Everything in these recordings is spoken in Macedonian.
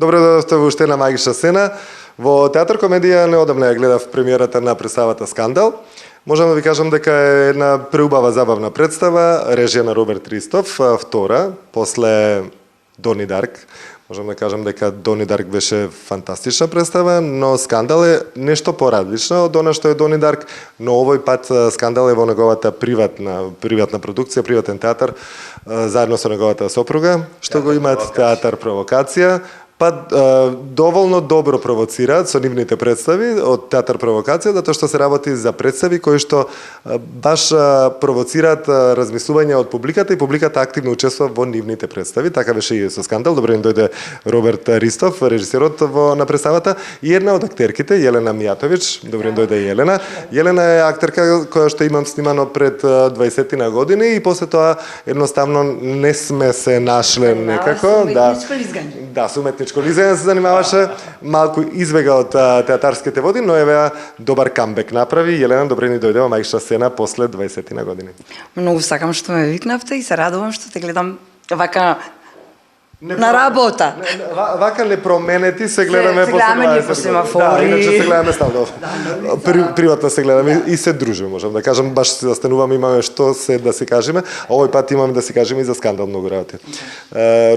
Добро дојдовте во уште една магична сцена. Во театар комедија неодамна ја гледав премиерата на представата Скандал. Можам да ви кажам дека е една преубава забавна представа, режија на Роберт Ристов, втора, после Дони Дарк. Можам да кажам дека Дони Дарк беше фантастична представа, но Скандал е нешто поразлично од она што е Дони Дарк, но овој пат Скандал е во неговата приватна продукција, приватен театар, заедно со неговата сопруга, што го имаат театар Провокација. Па доволно добро провоцираат со нивните представи од театар Провокација, затоа што се работи за представи кои што баш провоцираат размислување од публиката и публиката активно учествува во нивните представи. Така беше и со Скандал. Добро им дојде Роберт Ристов, режисерот на представата, и една од актерките, Јелена Мијатовиќ. Добро им дојде Јелена. Јелена е актерка која што имам снимано пред 20 години и после тоа едноставно не сме се нашле некако. Да, со уметничко лизење се занимаваше, малку избега од театарските води, но еве добар камбек направи. Јелена, добре ни дојде во магична сцена после 20 години. Многу сакам што ме викнавте и се радувам што те гледам вака на работа. Вака непроменети се гледаме по семафори. Да, иначе се гледаме стално. Приватно се гледаме и се дружиме, можам да кажам, баш се застануваме, имаме што се да се кажеме, а овој пат имаме да се кажеме и за Скандал многу работи.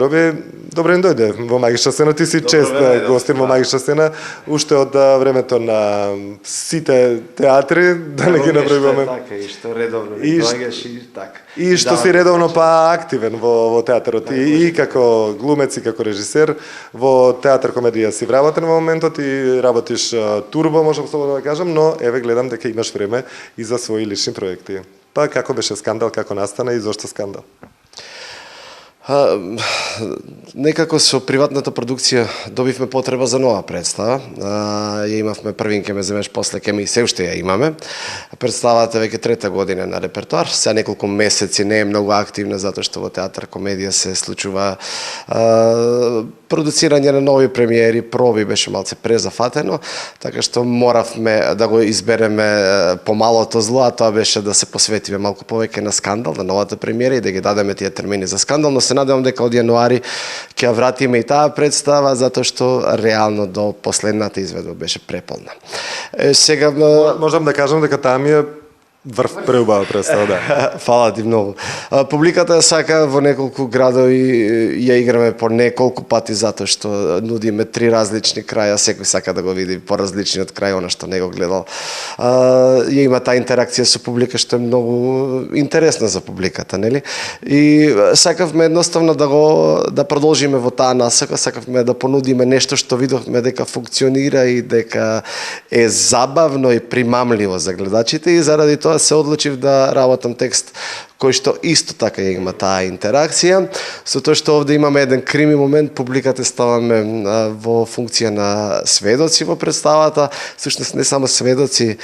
Роби, добре ни дојде во магична сцена, ти си чест гостин во магична сцена, уште од времето на сите театри, да не ги направуваме. Така, и што редовно доаѓаш и така. И што си редовно па активен во театарот и како глумец и како режисер. Во театар комедија си вработен во моментот и работиш турбо, можам слободно да кажам, но еве гледам дека имаш време и за свои лични проекти. Па како беше Скандал, како настана и зошто Скандал? Некако со приватната продукција добивме потреба за нова представа. Ја имавме првин ке ме земеш, после ке ми се уште ја имаме. Представата веќе трета година на репертоар. Сега неколку месеци не е многу активна затоа што во театар комедија се случува продуцирање на нови премиери, проби беше малце презафатено, така што моравме да го избереме помалото зло, а тоа беше да се посветиме малку повеќе на Скандал, на новата премиера и да ги дадеме тие термини за Скандал, но се надевам дека од јануари ќе ја вратиме и таа представа, затоа што реално до последната изведба беше преполна. Сега можам да кажам дека таа ми е врв преубава представа, да. Фала ти многу. Публиката ја сака, во неколку градови ја играме по неколку пати затоа што нудиме 3 различни краја, секој сака да го види поразличниот крај, она што не го гледал. Ја има таа интеракција со публика што е многу интересна за публиката, нели? И сакавме едноставно да продолжиме во таа насока, сакавме да понудиме нешто што видовме дека функционира и дека е забавно и примамливо за гледачите и заради тоа се одлучив да работам текст кој што исто така ја има таа интеракција, со тоа што овде имаме еден крими момент, публиката ставаме во функција на сведоци во представата, всушност не само сведоци,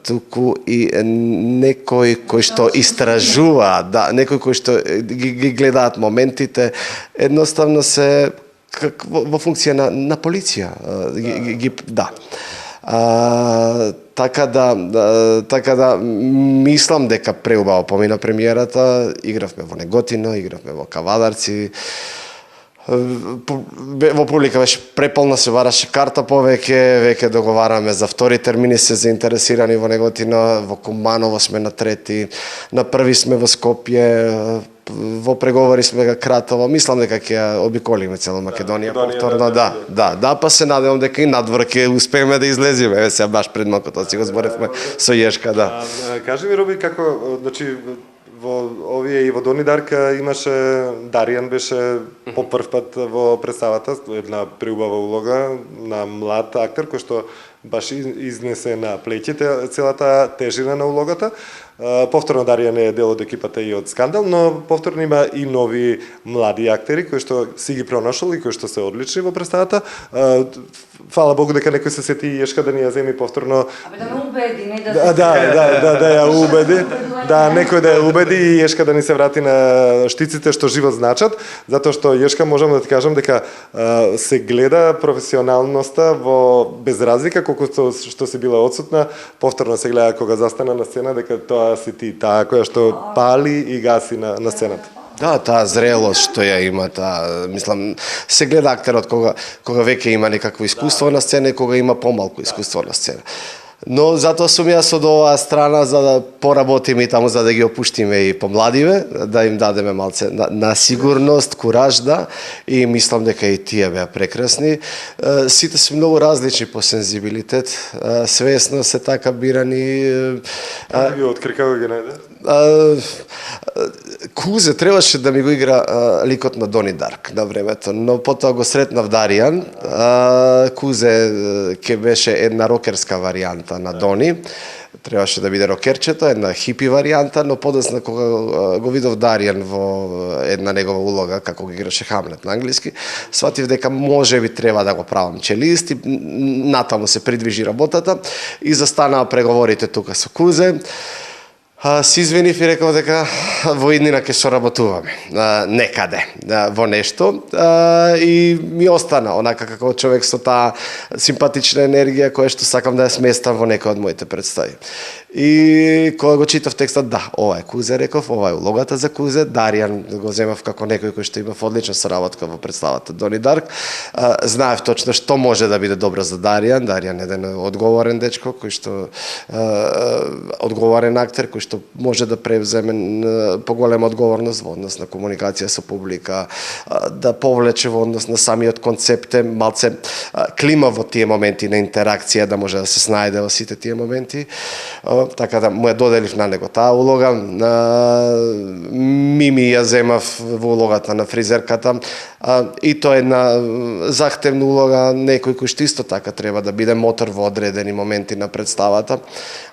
туку и некои кои што истражува, да, некои кои што ги гледаат моментите, едноставно се во функција на полиција, да. Така да мислам дека преубаво помина премиерата, игравме во Неготино, игравме во Кавадарци, во публика беше преполна, се бараше карта повеќе, веќе договараме за втори термини, се заинтересирани во Неготино, во Куманово сме на трети, на први сме во Скопје, во преговори сме кратово, мислам дека ќе обиколиме цела Македонија повторно, да, па се надевам дека и надвор ќе успееме да излеземе, еве сега баш пред малку тоа си го зборевме со Јешка, да. Кажи ми, Роби, како, значи, во овие и во Дони Дарк имаше, Даријан беше по прв пат во представата, една преубава улога на млад актер кој што баш изнесе на плеќите целата тежина на улогата. Повторно Даријан е дел од екипата и од Скандал, но повторно има и нови млади актери кои што си ги пронашол и кои што се одлични во представата. Фала Богу дека некој се сети Јешка да ни ја земи повторно. Да ме убеди, не да ја убеди. Да, некој да ја убеди и Јешка да ни се врати на штиците што живот значат, затоа што Јешка можам да ти кажам дека се гледа професионалноста во без разлика колку што си била отсутна, повторно се гледа кога застана на сцена дека тоа си ти, таа која што пали и гаси на сцената. Да, таа зрелост што ја има, мислам, се гледа актерот кога веќе има некакво искуство на сцена и кога има помалку искуство на сцена. Но затоа сум јас од оваа страна за да поработиме и таму за да ги опуштиме и помладиве, да им дадеме малце на сигурност, кураж, да, и мислам дека и тие беа прекрасни. Сите се многу различни по сензибилитет, свесно се така бирани. Како ги откри, како ги најде? Кузе требаше да ми го игра ликот на Дони Дарк на времето, но потоа го сретнав Даријан. Кузе ке беше една рокерска варијанта на Дони. Требаше да биде рокерчето, една хипи варијанта, но подоцна кога го видов Даријан во една негова улога како го играше Хамлет на англиски, сватив дека можеби треба да го правам челист и натаму се придвижи работата и застанаа преговорите тука со Кузе. Си извинив и реков дека во иднина ќе соработуваме некаде во нешто и ми остана онака како човек со таа симпатична енергија која што сакам да ја сместам во некој од моите представи. И кога го читав текстот, да, ова е Кузе, реков, ова е улогата за Кузе, Даријан го земав како некој кој што има одлична соработка во представата Дони Дарк. Знаев точно што може да биде добро за Даријан. Даријан е еден одговорен дечко кој што одговорен актер кој што може да превземе поголема одговорност во однос на комуникација со публика, да повлече во однос на самиот концепт, малце клима во тие моменти на интеракција, да може да се снајде во сите тие моменти. Така да му ја доделив на него таа улога. Мими ја земав во улогата на фризерката и тоа е една захтевна улога, некој кој што исто така треба да биде мотор во одредени моменти на представата.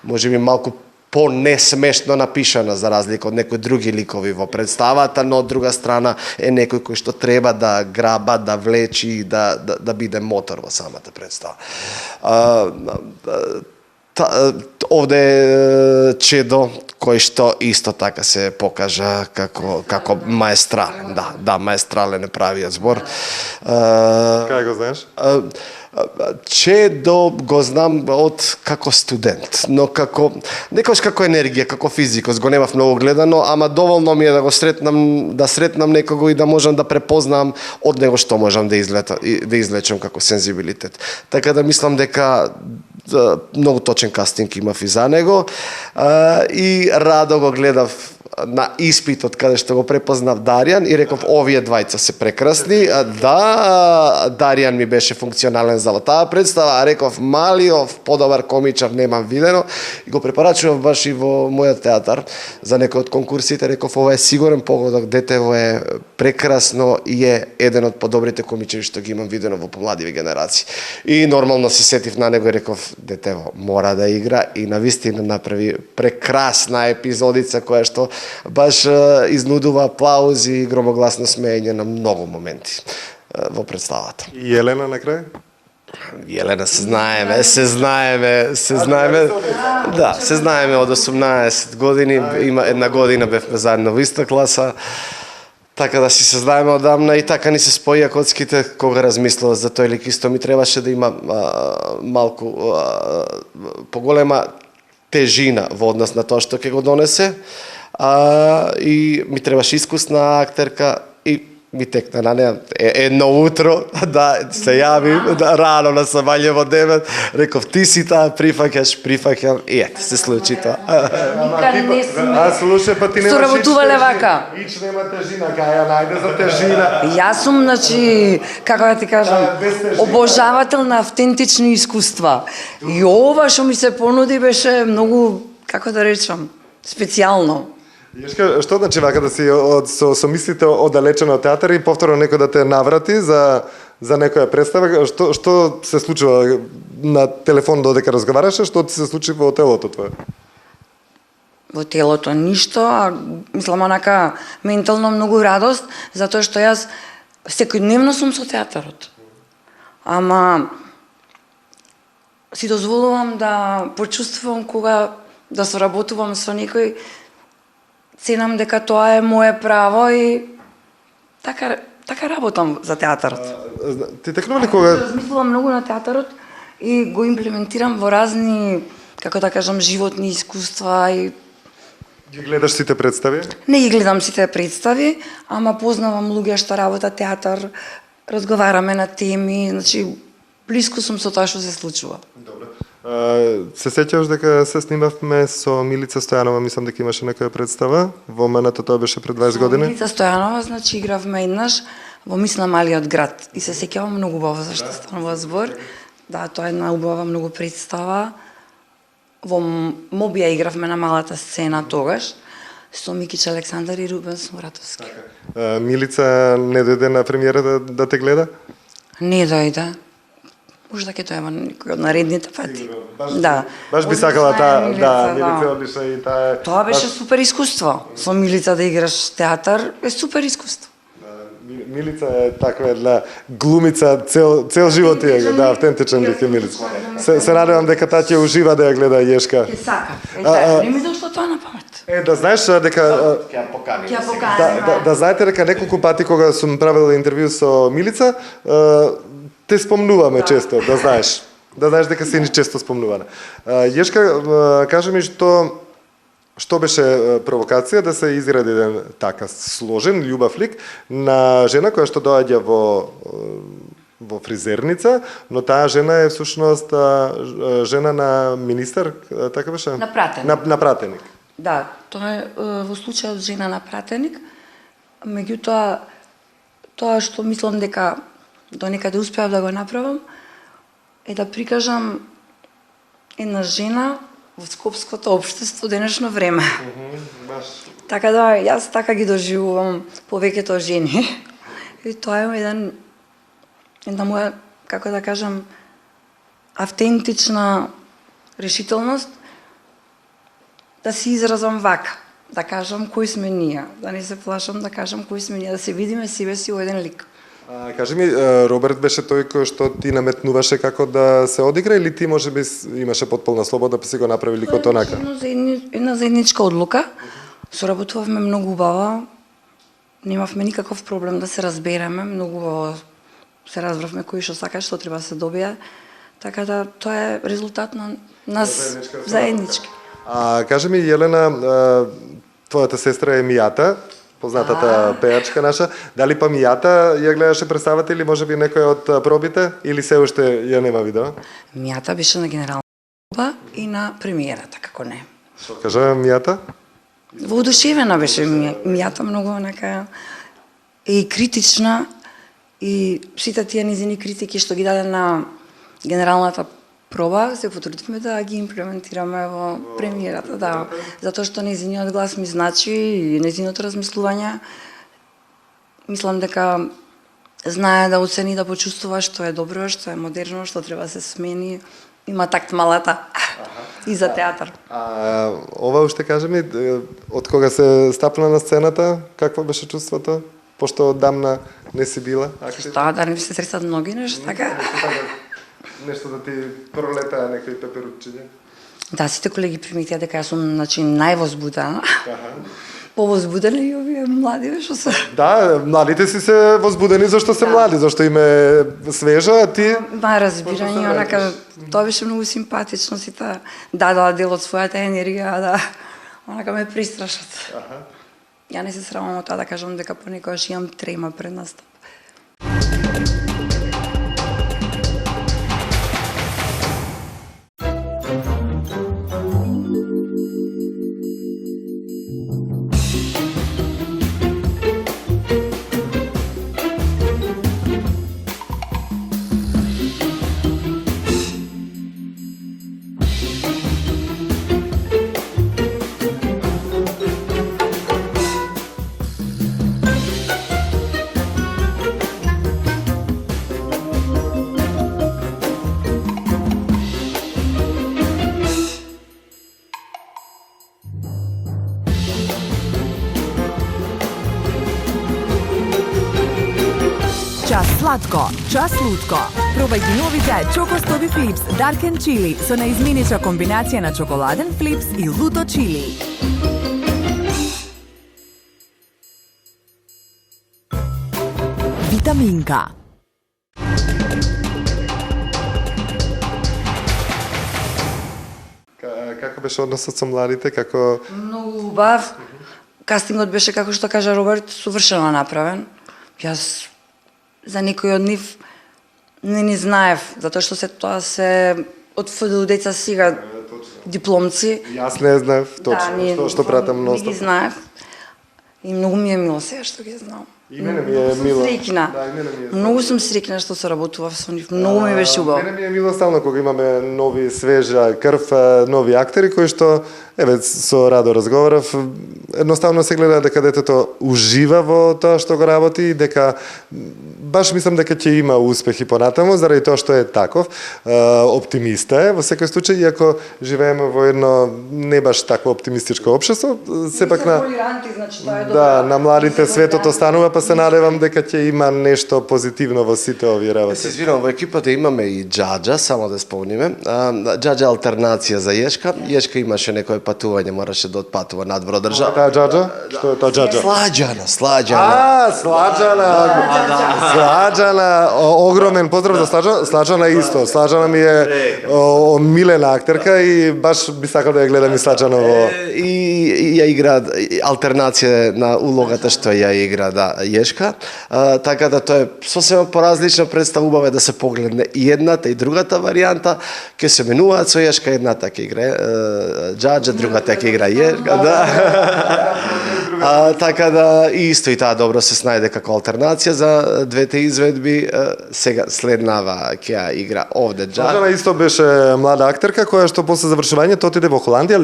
Може би малку по-несмешно напишана за разлика од некои други ликови во представата, но од друга страна е некој кој што треба да граба, да влечи и да биде мотор во самата представа. Овде е Чедо, кој што исто така се покажа како маестрален. Да, маестрален е правиот збор. Кај го знаеш? Чедо го знам од како студент, но некојаш како енергија, како физикос, го немав многу гледано, ама доволно ми е да го сретнам некого и да можам да препознам од него што можам да извлечам како сензибилитет. Така да мислам дека многу точен кастинг имав и за него и радо го гледав на испитот каде што го препознав Даријан и реков овие двајца се прекрасни. Да, Даријан ми беше функционален за таа представа, а реков Малиов подобар комичар немам видено и го препорачував баш и во мојот театар за некој од конкурсите. Реков ова е сигурен погодок, детево е прекрасно и е еден од подобрите комичари што ги имам видено во помладиви генерации. И нормално се сетив на него и реков детево мора да игра и навистина направи прекрасна епизодица која што баш изнудува аплаузи и громогласно смеење на многу моменти во представата. И Елена на крај? Елена се знаеме. Да, се знаеме од 18 години, има една година бевме заедно во иста класа. Така да си се знаеме одамна и така ни се споија коцките кога размислував за тој лик. Исто ми требаше да има малку поголема тежина во однос на тоа што ќе го донесе. И ми требаше искусна актерка и ми текна на неа едно утро да се јавим рано на сабање во 9, реков ти си таа, прифаќам и ете се случи тоа. Никаде не сме Слушај, па ти немаш соработувале вака. Ич нема тежина, кај ја најде за тежина. Јас сум, значи, како да ти кажам, обожавател на автентични искуства. И ова што ми се понуди беше многу, како да речам, специјално. Јешка, што значи вака да си со мислите оддалечено од театар и повторно некој да те наврати за некоја представа? Што се случува на телефон додека разговараше? Што ти се случи во телото твое? Во телото ништо, а мислам онака ментално многу радост, затоа што јас секојдневно сум со театарот. Ама си дозволувам да почувствувам кога да соработувам со некој, ценам дека тоа е мое право и така работам за театарот. Ти текнува ли кога... Размислувам многу на театарот и го имплементирам во разни, како да кажам, животни искуства и Ги гледаш сите представи? Не ги гледам сите представи, ама познавам луѓе што работат театар, разговараме на теми, значи блиску сум со тоа што се случува. Добре. Се сеќаваш дека се снимавме со Милица Стојанова, мислам дека имаше некоја представа, во менето тоа беше пред 20 години. Милица Стојанова, значи игравме еднаш во Мисна малиот град и се сеќавам многу убаво зашто станува збор. Да, тоа е една убава многу представа. Во Мобија игравме на малата сцена тогаш со Микич Александар и Рубен Смуратовски. Милица не дојде на премиерата да те гледа? Не дојде. Може да ќе дојде некој од наредните пати. Да. Баш би Одлична сакала е таа, Милица, да, Милица е одлична и таа е. Тоа беше супер искуство. Со Милица да играш театар е супер искуство. Милица е таква една глумица, цел живот ја, да, автентичен лик е Милица. Се надевам дека таа ќе ужива да ја гледа Јешка. Ќе сака. Не ми дошло тоа на памет. Да знаеш дека Ќе ја поканим. Ќе ја поканим. да знаете дека неколку пати кога сум правил интервју со Милица, те спомнуваме често, да знаеш. Да знаеш дека се ни често спомнуваме. Јешка, кажи ми што беше провокација да се изгради еден така сложен, љубав лик на жена која што доаѓа во фризерница, но таа жена е всушност жена на министер, така беше? На пратеник. На пратеник. Да, тоа е во случајот жена на пратеник. Меѓутоа, тоа што мислам дека до некаде успеав да го направам, е да прикажам една жена во скопското општество денешно време. Така да, јас така ги доживувам повеќето жени. И тоа е една моја, како да кажам, автентична решителност да се изразам вака, да кажам кои сме ние, да не се плашам да кажам кои сме ние, да се видиме себе си во еден лик. Кажи ми, Роберт беше тој кој што ти наметнуваше како да се одигра или ти можеби имаше потполна слобода па си го направи ликот онака? Една заедничка одлука. Соработувавме многу убаво. Немавме никаков проблем да се разбереме, многу убаво се разбравме кои што сака, што треба да се добие. Така да тоа е резултат на нас заеднички. Кажи ми, Јелена, твојата сестра е Мијата, познатата пејачка наша. Дали па Мијата ја гледаше представата или можеби некој од пробите или се уште ја нема видео? Мијата беше на генерална проба и на премиерата, како не. Што кажа Мијата? Воодушевена беше Мијата, многу онака и критична и сите тие низини критики што ги даде на генералната проба, се потрудивме да ги имплементираме во премиерата, да. Затоа што незиниот глас ми значи и незиното размислување. Мислам дека знае да оцени, да почувствува што е добро, што е модерно, што треба да се смени. Има такт малата и за театар. Ова уште кажи ми, од кога се стапна на сцената, какво беше чувството? Пошто оддамна не си била активна? Тоа да не се сресат многи нешто, така. Нешто да ти пролетаа некои пеперутчиња? Да, сите колеги приметија дека јас сум највозбудена. Повозбудени и овие млади што се. Да, младите си се возбудени зашто се млади, зашто им е свежо, а ти разбирање, онака тоа беше многу симпатично, сите дадоа дел од својата енергија, да онака ме пристрашат. Ја не се срамам од тоа да кажам дека понекогаш имам трема пред настап. Час сладко, час лутко. Пробај ги новите Чокостоби Флипс Dark and Chili со наизменича комбинација на чоколаден флипс и луто чили. Витаминка. Како беше односот со младите, како... Многу убав. Кастингот беше, како што кажа Роберт, совршено направен. Јас за некој од нив не ни знаев, затоа што тоа се од ФДУ деца сега дипломци. Јас не знаев точно, што пратам Не ги ностоп. знаев. И многу ми е мило сега што ги знам. И мене ми е мило. Среќна. Да, и мене ми е Многу сум среќна што се работува со нив. Многу ми беше убаво. Мене ми е мило стално кога имаме нови свежа крв, нови актери кои што еве со Радо разговарав, едноставно се гледа дека детето ужива во тоа што го работи и дека баш мислам дека ќе има успех и понатаму заради тоа што е таков. Оптимиста е во секој случај, иако живееме во едно не баш такво оптимистичко општество, сепак на Толеранти, значи тоа е добро. да, на младите светот останува, па се надевам дека ќе има нешто позитивно во сите овие Се работи. извинувам, во екипата имаме и Џаџа, само да спомниме. Џаџа алтернација за Јешка. Јешка имаше некое патување, мораше да отпатува надвор од држава. Таа џаџа? Што е тоа џаџа? Сладжана. Сладжана, огромен поздрав за Сладжана. Сладжана исто. Сладжана ми е милена актерка и баш би сакал да ја гледам и Сладжана во... И ја игра алтернација на улогата што ја игра Јешка. Така да тоа е сосема поразлична представа, убаво е да се погледне и едната и другата варијанта. Ќе се менуваат со Јешка, едната ќе игра Џаџа, другата ќе игра Јешка, да. Така да исто и таа добро се снајде како алтернација за двете изведби. Сега следнава ќе ја игра овде Џаџа. Сладжана исто беше млада актерка која што после завршувањето отиде во Холандија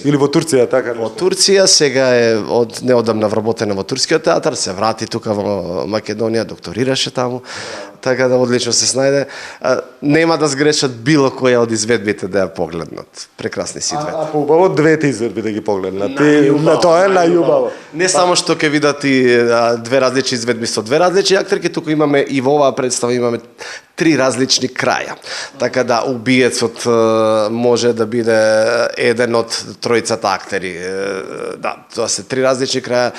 или во Турција, така Во нешто. Турција, сега е од неодамна вработена во турскиот театар, се врати тука во Македонија, докторираше таму, така да одлично се снајде. Нема да сгрешат било која од изведбите да ја погледнат. Прекрасни си двете. А поубаво двете изведби да ги погледнат. На тоа е најубаво. Не само што ќе видат и две различни изведби со две различни актерки, туку имаме и во оваа представа имаме три различни краја. Така да убиецот може да биде еден од тројцата актери. Да, тоа се три различни краја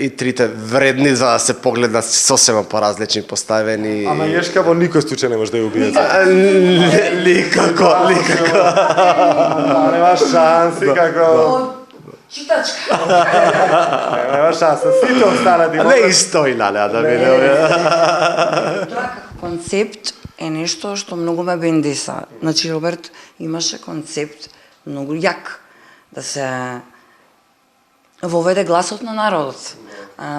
и трите вредни за да се погледнат сосема поразлични поставени. Ама Јешка во никој случај не може да ја убие. Никако. Нема шанси како... Читачка. Нема шанса. Сите останат и Не и стои, да биде. Тоа како концепт е нешто што многу ме бендеса. Значи Роберт имаше концепт многу јак да се воведе гласот на народот.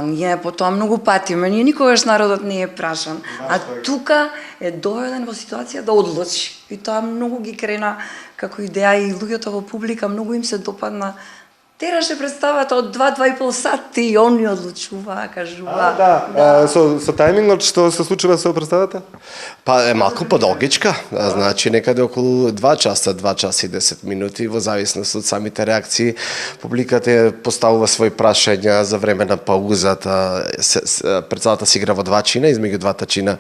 Ние по тоа многу патиме, ние никогаш народот не е прашан, а тука е доведен во ситуација да одлучи. И тоа многу ги крена како идеја и луѓето во публика многу им се допадна. Тераше представата од 2-2,5 сати и они одлучуваа, кажуваа. Да, со тајмингот што се случува со представата? Па е малку подолгичка, значи некаде околу 2 часа и 10 минути, во зависност од самите реакции. Публиката ја поставува своји прашања за време на паузата. Представата се игра во два чина, измеѓу двата чина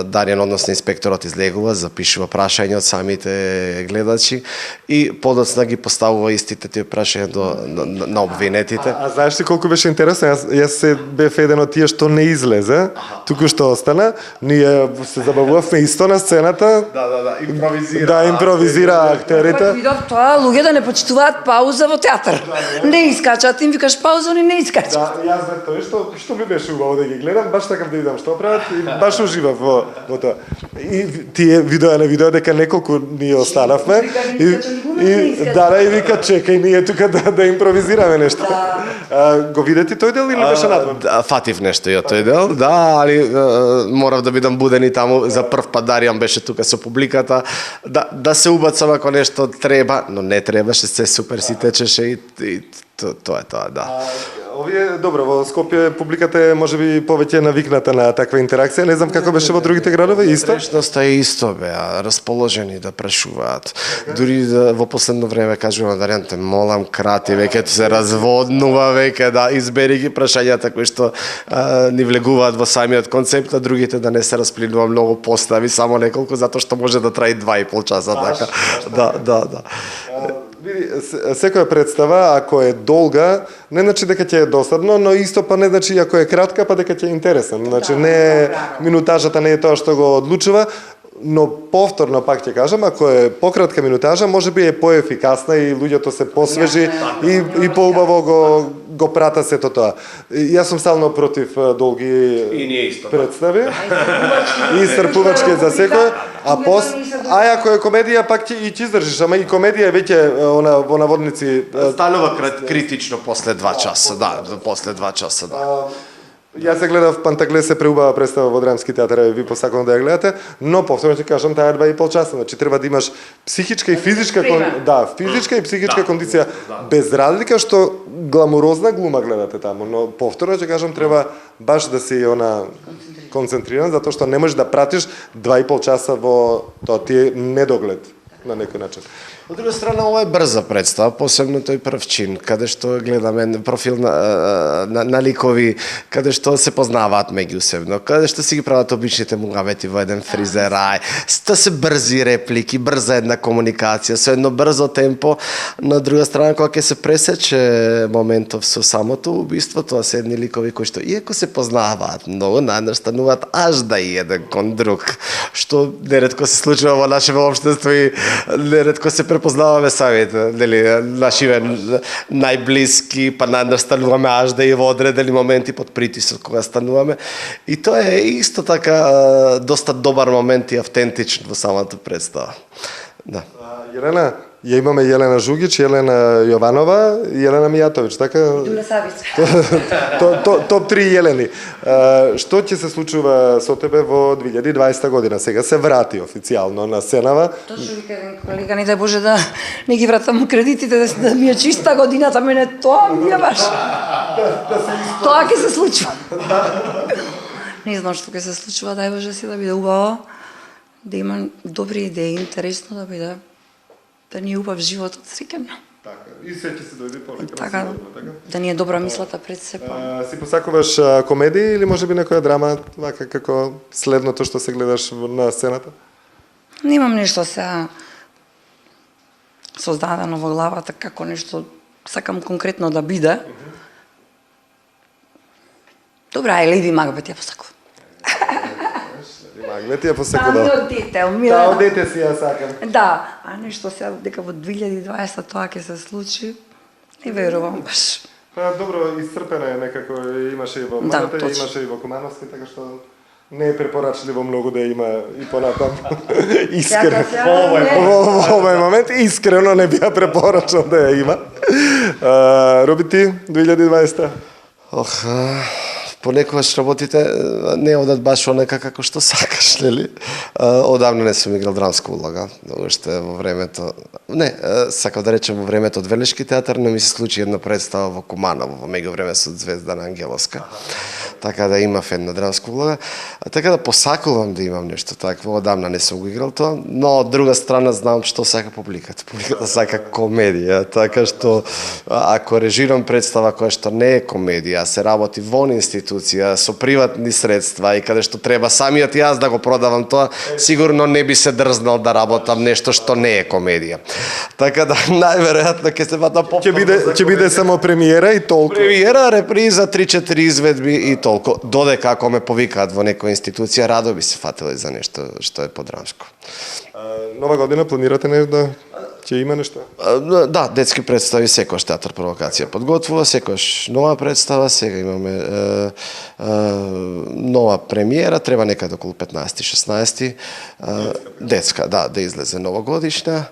Дарјан, односно инспекторот, излегува, запишува прашања од самите гледачи и подоцна ги поставува истите тие прашања на обвинетите. А знаеш ли колку беше интересно? Јас се бев еден од тие што не излезе, туку што остана. Ние се забавувавме исто на сцената. Да, импровизира. Да, импровизира актерите. Кога видов тоа, луѓе да не почитуваат пауза во театар. Не искачат, им викаш пауза, они не искачат. Да, јас знаев тоа што ми беше убаво да ги гледам, баш така да видам што прават и баш уживав во тоа. И тие видео дека неколку ние останавме и и вика чекај ние тука да импровизираме нешто. Го видете тој дел или беше надвор? Фатив нешто ја тој дел, да, али морав да бидам буден и таму. За прв пат Дарјан беше тука со публиката, да се убацам ако нешто треба, но не требаше, се супер си течеше и тоа е тоа, да. Овие, добро, во Скопје публиката е можеби повеќе навикната на таква интеракција. Не знам како беше во другите градови, исто? Среќноста е исто, беа, расположени да прашуваат. Дури во последно време кажувам Дарјан, те молам, крати, веќе се разводнува, веќе да избери ги прашањата кои што ни влегуваат во самиот концепт, а другите да не се расплинува многу постави, само неколку, затоа што може да траи 2,5 часа, така. Да. Види, секоја представа, ако е долга, не значи дека ќе е досадно, но исто па не значи ако е кратка, па дека ќе е интересна. Значи не минутажата не е тоа што го одлучува. но повторно пак ќе кажам, ако е пократка минутажа, може би е поефикасна и луѓето се посвежи и поубаво го прата сето тоа. Јас сум стално против долги представи. И iscrpувачки за секој, а ако е комедија пак ќе издржиш, ама и комедија е веќе во наводници станува критично после 2 часа, да, после 2 часа, да. Јас се гледав Пантагле, се преубава представа во Драмски театар, ви посакувам да ја гледате, но повторно ќе кажам, таа е 2,5 часа, значи треба да имаш психичка и физичка физичка и психичка кондиција, без разлика што гламурозна глума гледате таму, но повторно ќе кажам, треба баш да си концентриран, затоа што не можеш да пратиш 2,5 часа во тоа ти е недоглед на некој начин. Од друга страна, ова е брза представа, посебно тој прв чин, каде што гледаме профил на ликови, каде што се познаваат меѓусебно, каде што си ги прават обичните мугавети во еден фризерај, ста се брзи реплики, брза една комуникација, со едно брзо темпо. На друга страна, кога ќе се пресече моментов со самото убиство, тоа се едни ликови кои што, иако се познаваат многу, најдеш стануваат аж да и еден кон друг, што неретко се случува во нашето општество и неретко се препознаваме самите, нели, нашиве најблиски, па настануваме аж да и во одредени моменти под притисок кога стануваме. И тоа е исто така доста добар момент и автентичен во самата представа. Да. Елена, ја имаме Елена Жугич, Елена Јованова и Елена Мијатовиќ, така? Дуля Савиц. Топ 3 Елени. Што ќе се случува со тебе во 2020 година? Сега се врати официјално на сценава. Точно ви кажам, колега, не дај Боже да не ги вратам кредитите, да ми е чиста годината, мене тоа ми е баш. Тоа ќе се случува. Не знам што ќе се случува, дај Боже си да биде убаво, да има добри идеи, интересно да биде, да ни е убав животот, среќен. Така, и се ќе се дојде полека. Така, да ни е добра мислата пред се. Си посакуваш комедии или може би некоја драма, вака како следното што се гледаш на сцената? Немам нешто сега создадено во главата, како нешто сакам конкретно да биде. Добра, е Леди Макбет ја посакувам. Магнет ја посекува. Да, дете, од дете си ја сакам. Да, а нешто сега дека во 2020 тоа ќе се случи, не верувам баш. Па добро, исцрпена е некако, имаше и во Маната, имаше и во Кумановски, така што не е препорачливо многу да има и понатам. Искрено. Во овој момент искрено не би ја препорачал да ја има. Роби ти 2020? Ох, понекогаш работите не одат баш онека како што сакаш, нели? Одамна не сум играл драмска улога, уште во времето, не, сакав да речем во времето од Велешки театар, но ми се случи една представа во Куманово, во меѓувреме со Звездана Ангеловска. Така да имав една драмска улога, така да посакувам да имам нешто такво, одамна не сум го играл тоа, но од друга страна знам што сака публиката. Публиката сака комедија, така што ако режирам представа која што не е комедија, се работи во институција со приватни средства и каде што треба самиот јас да го продавам тоа, сигурно не би се дрзнал да работам нешто што не е комедија. Така да најверојатно ќе се вата Ќе биде само премиера и толку. Премиера, реприза, 3-4 изведби и толку. Додека ако ме повикаат во некоја институција, радо би се фатила за нешто што е подрамско. Нова година планирате нешто? Ќе има нешто? Да, детски представи, секојаш театар провокација подготвува, секојаш нова представа, сега имаме нова премиера, треба некаде околу 15-16. Детска, да излезе новогодишна.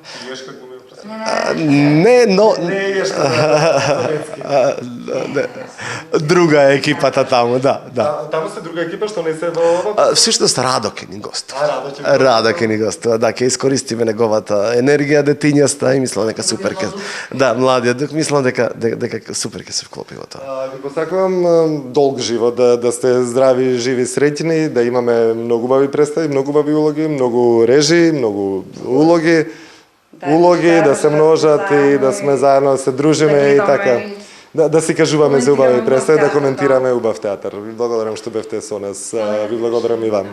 Не, но... Друга е екипата таму, да. Таму се друга екипа што не се во... Всушност Радо ќе ни гостува. Радо ќе ни гостува, да, ќе искористиме неговата енергија детињаста и мислам дека супер ќе... Да, младиот дух, мислам дека супер ќе се вклопи во тоа. Ви посакувам долг живот, да сте здрави, живи, среќни, да имаме многу убави представи, многу убави улоги, многу режи, многу улоги, да се множат и да сме заедно, да се дружиме и така. Да си кажуваме за убави представи, да коментираме убав театар. Ви благодарам што бевте со нас. Ви благодарам и вам.